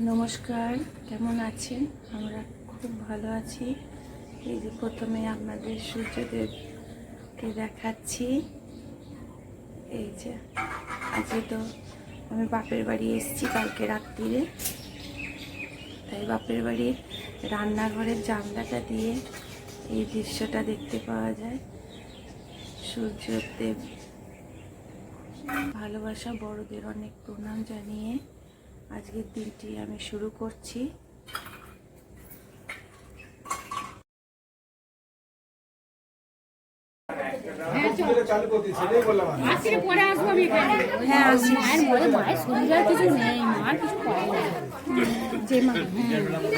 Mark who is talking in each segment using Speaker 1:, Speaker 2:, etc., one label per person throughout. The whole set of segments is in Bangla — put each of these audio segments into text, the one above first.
Speaker 1: নমস্কার, কেমন আছেন? আমরা খুব ভালো আছি। এই যে প্রথমে আপনাদের সূর্যদেবকে দেখাচ্ছি। এই যে আজকে তো আমি বাপের বাড়ি এসেছি কালকে রাত্রিরে, তাই বাপের বাড়ির রান্নাঘরের জানলাটা দিয়ে এই দৃশ্যটা দেখতে পাওয়া যায়। সূর্যদেব ভালোবাসা, বড়দের অনেক প্রণাম জানিয়ে আজকের দিনটি আমি শুরু করছি।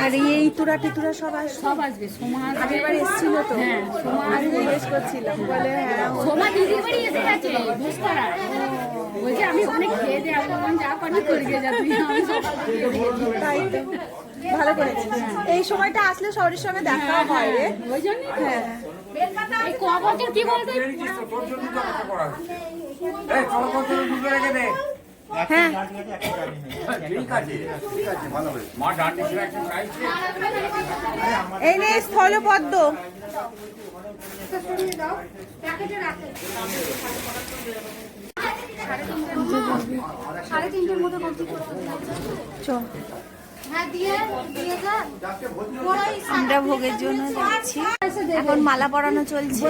Speaker 1: আর এই তুরা টিতুরা সব আসবে। আগের বার এসেছিল তো, আমি জিজ্ঞেস করছিলাম, বলে হ্যাঁ সোমা দিদির বাড়ি এসে গেছে বলছে আমি ওখানে খেয়ে দিয়ে যা পানি করে দিয়ে যা তুই। তাই তো ভালো করেছিস। এই সময়টা আসলে সবার সঙ্গে দেখা হয় রে, ওই জন্য। হ্যাঁ ক বছর কি বলতে হ্যাঁ এই নে স্থলপদ্ম। আমরা ভোগের জন্য যাচ্ছি, এখন মালা পরানো চলছে।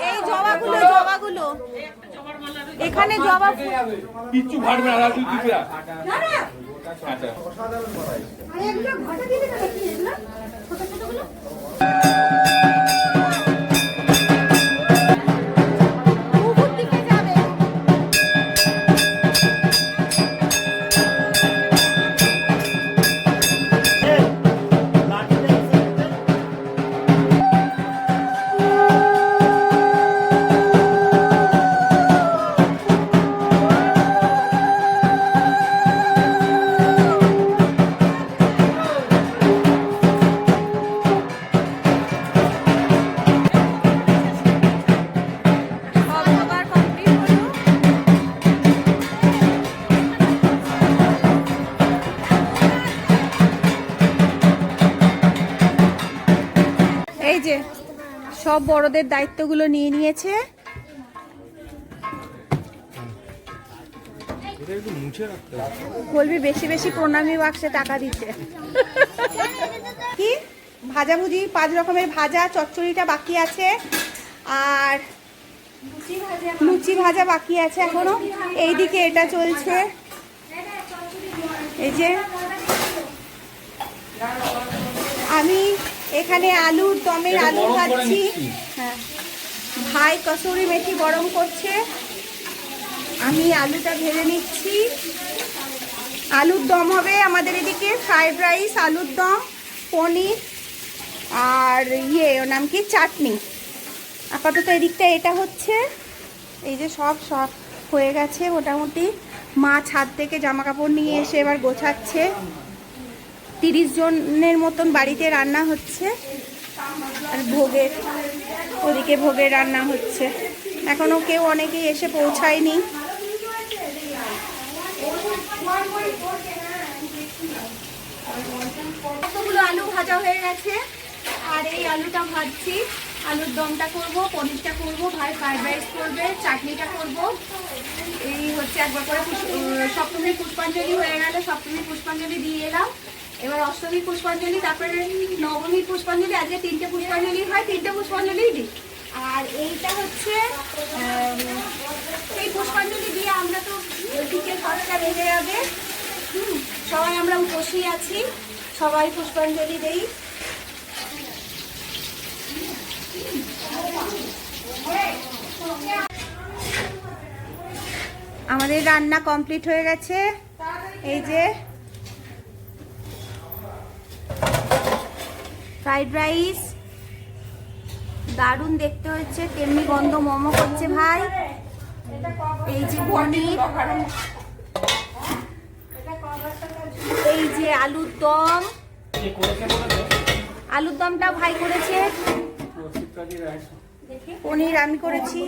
Speaker 1: এই জবাগুলো এখানে জবা কিচ্ছু ভাড়বে না। এই যে সব বড়দের দায়িত্বগুলো নিয়ে নিয়েছে। বলবি বেশি বেশি প্রণামী বাক্সে টাকা দিতে। কি ভাজাভুজি 5 রকমের ভাজা, চচ্চড়িটা বাকি আছে, আর লুচি ভাজা বাকি আছে এখনো। এইদিকে এটা চলছে। এই যে আমি এখানে আলুর দমের আলু ভাজছি। হ্যাঁ, ভাই কসুরি মেথি গরম করছে, আমি আলুটা ভেজে নিচ্ছি। আলুর দম হবে আমাদের এদিকে, ফ্রাইড রাইস, আলুর দম, পনির আর ওর নাম কি চাটনি। আপাতত এদিকটা এটা হচ্ছে। এই যে সব হয়ে গেছে মোটামুটি। মা ছাদ থেকে জামা কাপড় নিয়ে এসে এবার গোছাচ্ছে। 30 জনের মতন বাড়িতে রান্না হচ্ছে, আর ওদিকে ভোগের রান্না হচ্ছে। এখনো কেউ অনেকেই এসে পৌঁছায়নি। কতগুলো আলু ভাজা হয়ে গেছে, আর এই আলুটা ভাজছি। আলুর দমটা করব, পনিরটা করব, ভাই ফ্রাইড রাইস করবে, চাটনিটা করব। এই হচ্ছে একবার করে সপ্তমী পুষ্পাঞ্জলি হয়ে গেল, সপ্তমী পুষ্পাঞ্জলি দিয়ে এলাম। এবার অষ্টমী পুষ্পাঞ্জলি, তারপরে নবমী পুষ্পাঞ্জলি। আজকে 3টে পুষ্পাঞ্জলি হয়, 3টে পুষ্পাঞ্জলি দিই। আর এইটা হচ্ছে এই পুষ্পাঞ্জলি দিয়ে আমরা তো বিকেল 5টা বেজে যাবে। সবাই আমরা উপসী আছি, সবাই পুষ্পাঞ্জলি দেই। আমাদের রান্না কমপ্লিট হয়ে গেছে। এই যে ফ্রাইড রাইস দারুণ দেখতে হচ্ছে, তেমনি গন্ধ মোমো করছে ভাই। এই যে পনির, এই যে আলুর দম, আলুর দমটা ভাই করেছে। পনির আমি করেছি।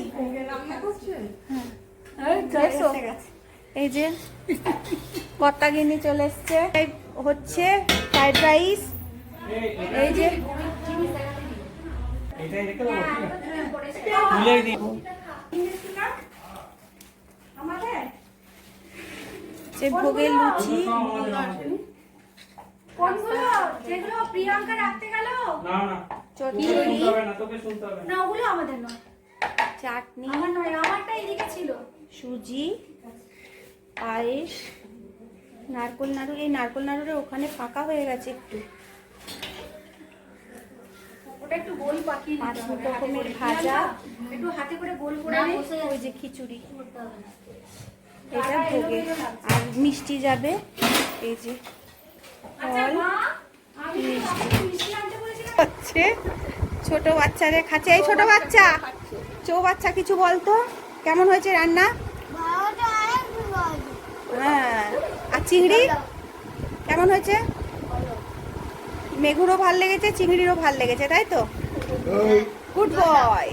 Speaker 1: এই যে কর্তাগিনি চলে এসছে। হচ্ছে ফ্রাইড রাইস। এই যে ভোগের লুচি। চাটনি, সুজি, পায়েস, নারকোল নাড়ু। এই নারকোল নাড়ুটা ওখানে ফাঁকা হয়ে গেছে একটু। পাঁচ রকমের ভাজা, ওই যে খিচুড়ি, এটা ভোগে। আর মিষ্টি যাবে, এই যে ফল, হচ্ছে ছোট বাচ্চাদের খাচ্ছে। এই ছোট বাচ্চা, বাচ্চা কিছু বলতো, কেমন হয়েছে রান্না? হ্যাঁ। আর চিংড়ি কেমন হয়েছে? মেঘুরও ভাল লেগেছে, চিংড়িরও ভাল লেগেছে, তাই তো? Good boy.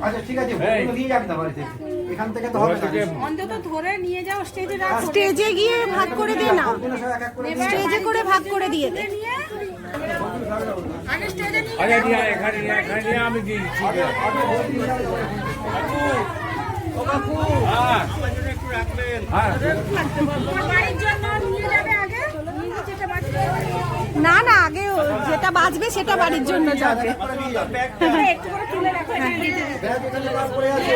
Speaker 2: আচ্ছা ঠিক আছে, নিয়ে যাবি না বাড়িতে, এখান থেকে তো হবে না।
Speaker 1: অন্তত ধরে নিয়ে যাও, স্টেজে রাখ, স্টেজে গিয়ে ভাগ করে দে না, স্টেজে করে ভাগ করে দিয়ে দে।
Speaker 3: আরে দিয়া এখানে আমি দিচ্ছি। ও বাপু, হ্যাঁ একটু রাখবেন। হ্যাঁ
Speaker 1: বাড়ির জন্য নিয়ে যাবে আগে, না না আগে যেটা বাজবে সেটা বাড়ির জন্য যাবে। একটু করে তুলে রাখো,
Speaker 2: ব্যাগ এখানে বার করে আছে।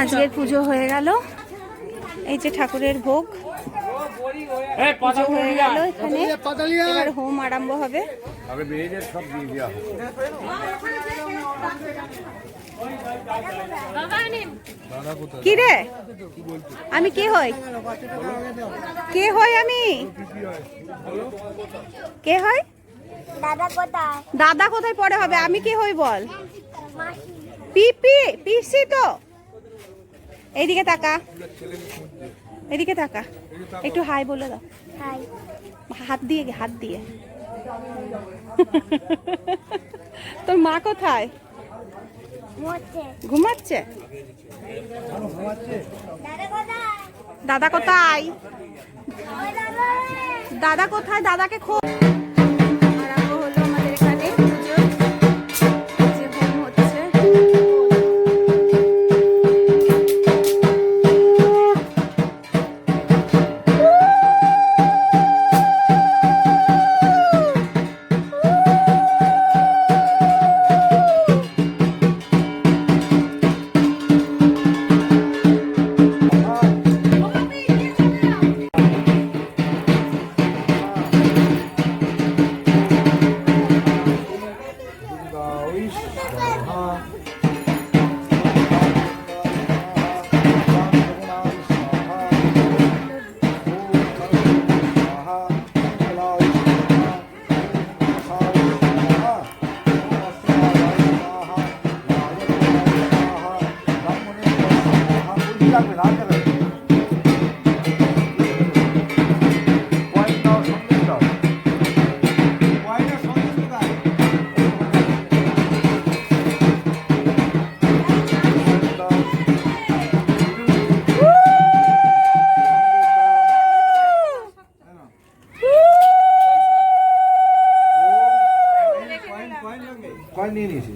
Speaker 2: আজকের পুজো হয়ে গেল। এই যে ঠাকুরের ভোগ পুজো হয়ে গেল এখানে, এবার হোম আরম্ভ হবে। কি রে, আমি কে হই? কে হই আমি? কে হই? দাদা কোথায় পরে হবে? আমি কে হই বল? পিপি, পিসি তো। এইদিকে তাকা, এদিকে তাকা, একটু হাই বলে দাও। হাত দিয়ে, হাত দিয়ে। তোর মা কোথায়? ঘুমাচ্ছে। দাদা কোথায়? দাদা কোথায়? দাদাকে খোঁজ। আরম্ভ হলো আমাদের এখানে পুজো, যে হোম হচ্ছে।
Speaker 3: লাগবে না, আর যাবে পয়েন্ট দাও, সন্দেশ দাও, পয়েন্টের সন্দেশ কোথায়? কয়েন নিয়ে নিয়েছি।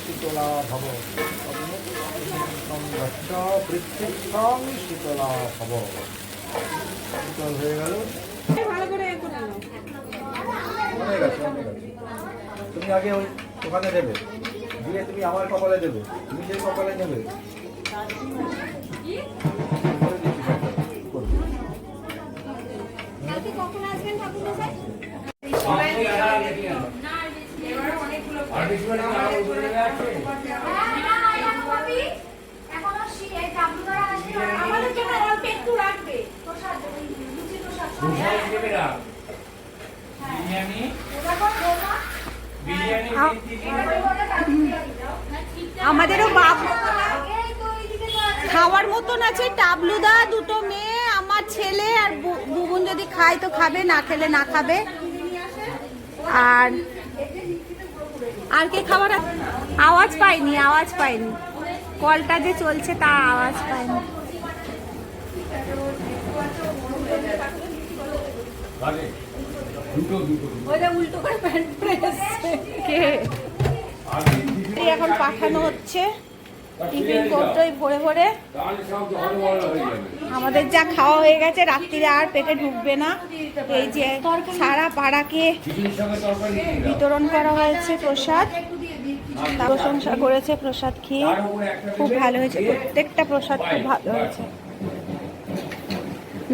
Speaker 3: শীতলা ভব শীতলা ভব শীতল হয়ে গেল। অনেক আছে, অনেক আছে। তুমি আগে ওই ওখানে দেবে, দিয়ে তুমি আমার কপালে দেবে, তুমি যে কপালে নেবে
Speaker 2: আমাদেরও বাপ খাওয়ার মতন আছে। টাবলুদা, দুটো মেয়ে, আমার ছেলে আর বুবুন যদি খায় তো খাবে, না খেলে না খাবে। আর কে খাবার আওয়াজ পাইনি, আওয়াজ পাইনি, কলটা যে চলছে তা আওয়াজ পাইনি। এখন পাঠানো হচ্ছে টিফিন করতে ভরে ভরে। আমাদের যা খাওয়া হয়ে গেছে, রাত্রিরে আর পেটে ঢুকবে না। এই যে সারা পাড়াকে বিতরণ করা হয়েছে প্রসাদ, প্রশংসা করেছে প্রসাদ খেয়ে। খুব ভালো হয়েছে, প্রত্যেকটা প্রসাদ খুব ভালো হয়েছে।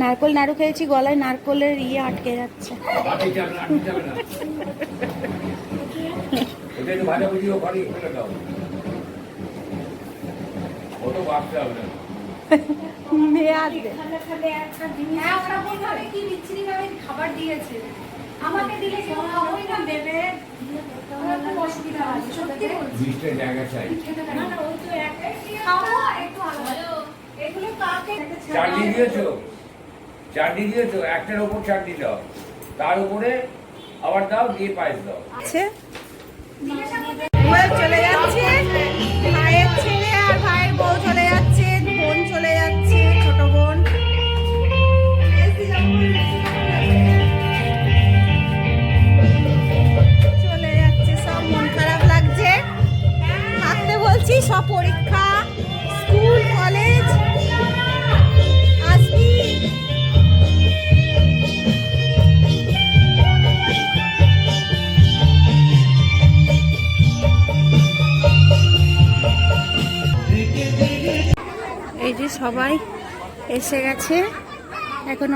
Speaker 2: নারকোল নাড়ু খেয়েছি, গলায় নারকোলের আটকে যাচ্ছে।
Speaker 1: খাবার দিয়েছে আমাকে, দিলে খাবোই না দেবে, অসুবিধা হয়। সত্যি জায়গা চাই না, না ওই তো খাওয়া একটু আলাদা। এগুলো কাকে
Speaker 4: চাটনি দিয়েছো, চাটনি দিয়েছো, একটার উপর চাটনি দাও, তার উপরে আবার দাও, দিয়ে পায়েস দাও।
Speaker 2: চলে যাচ্ছে ভাইয়ের ছেলে আর ভাইয়ের বউ, চলে যাচ্ছে, বোন চলে যাচ্ছে, ছোট বোন। চলে যাচ্ছে, সব মন খারাপ লাগছে। থাকতে বলছি, সব পরীক্ষা, স্কুল কলেজ, আসবি। এই যে সবাই এসে গেছে এখন।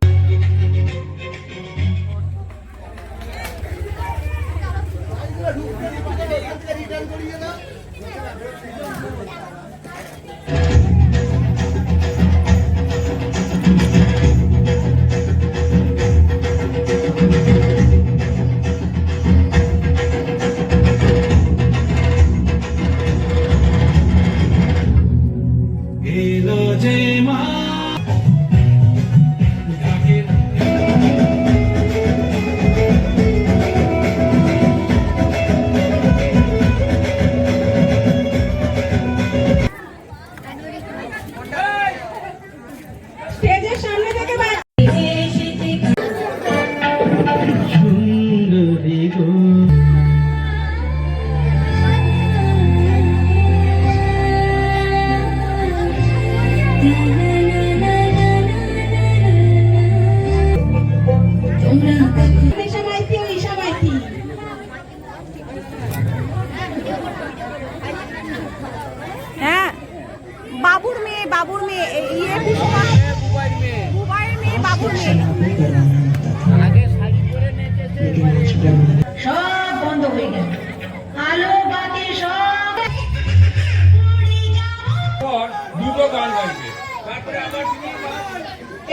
Speaker 1: ঈশা মাইতি।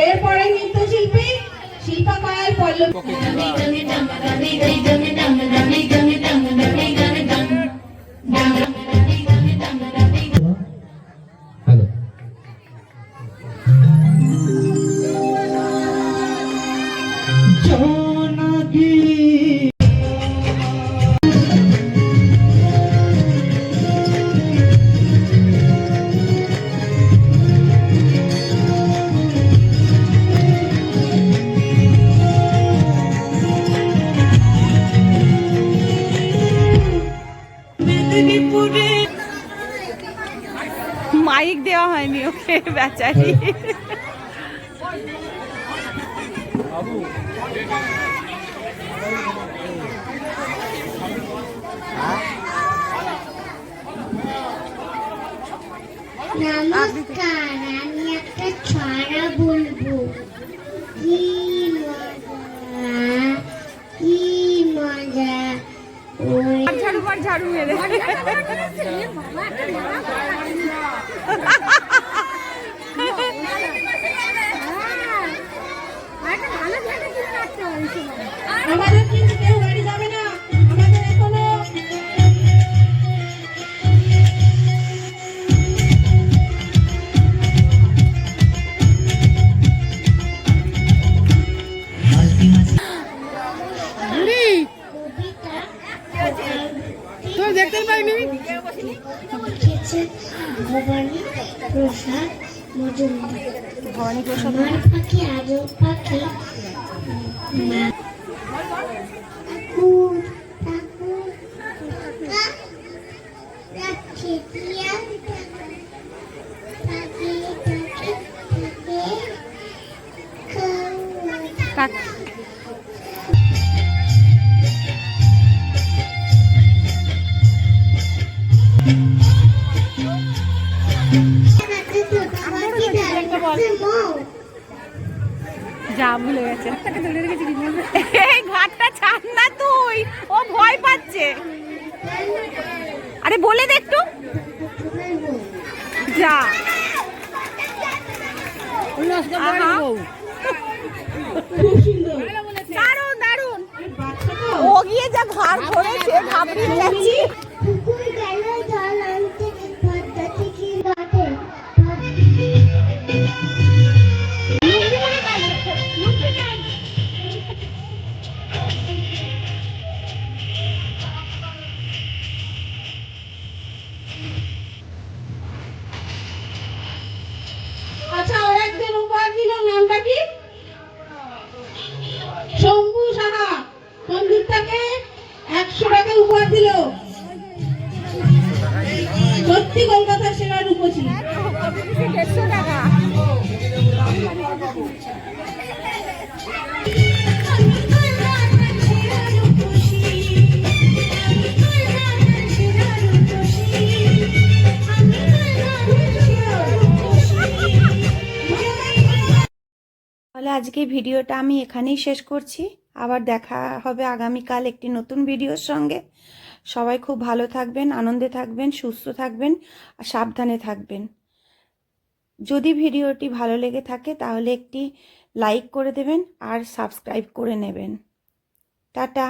Speaker 1: এরপরে নৃত্যশিল্পী শিল্পা কয়াল পল্লবী।
Speaker 3: হ্যালো
Speaker 2: মাইক দেওয়া হয়নি ওকে বেচারি।
Speaker 5: নমস্কার, আমি একটা ছড়া বলবো। কি মজা, কি মজা, ওই
Speaker 2: ঝাড়ু মার, ঝাড়ু মেরে।
Speaker 1: আমাদের কিন্তু কেউ বাড়ি যাবে না, আমাদের এখনো
Speaker 5: লিখেছে ভবানী প্রসাদ মজুমদার।
Speaker 2: ভবানী প্রসাদ
Speaker 5: আমার পাখি আজব পাখি, ঠাকুর ঠাকুর কাকা রাখছে দিয়া থাকে থাকে থাকে খাওয়া।
Speaker 2: যা ভুলে গেছে। এই ঘাটটা ছাড় না তুই, ও ভয় পাচ্ছে। আরে বলে দে একটু। যা আহা। দারুণ দারুণ। ও গিয়ে যা ঘাড় ধরেছে, ঘাবড়িয়ে যাচ্ছি।
Speaker 5: পুকুর গেল জল আনতে, পদ্মা থেকে ঘাটে
Speaker 1: আচ্ছা, ও একদিন উপহার দিল, নামটা কি? শম্ভু সাহা বন্ধুটাকে 100 টাকা উপহার দিল। সত্যি কলকাতার সেরা রূপসী।
Speaker 2: 150 টাকা। তাহলে আজকে ভিডিওটা আমি এখানেই শেষ করছি। আবার দেখা হবে আগামীকাল একটি নতুন ভিডিওর সঙ্গে। সবাই খুব ভালো থাকবেন, আনন্দে থাকবেন, সুস্থ থাকবেন আর সাবধানে থাকবেন। যদি ভিডিওটি ভালো লেগে থাকে তাহলে একটি লাইক করে দেবেন আর সাবস্ক্রাইব করে নেবেন। টাটা।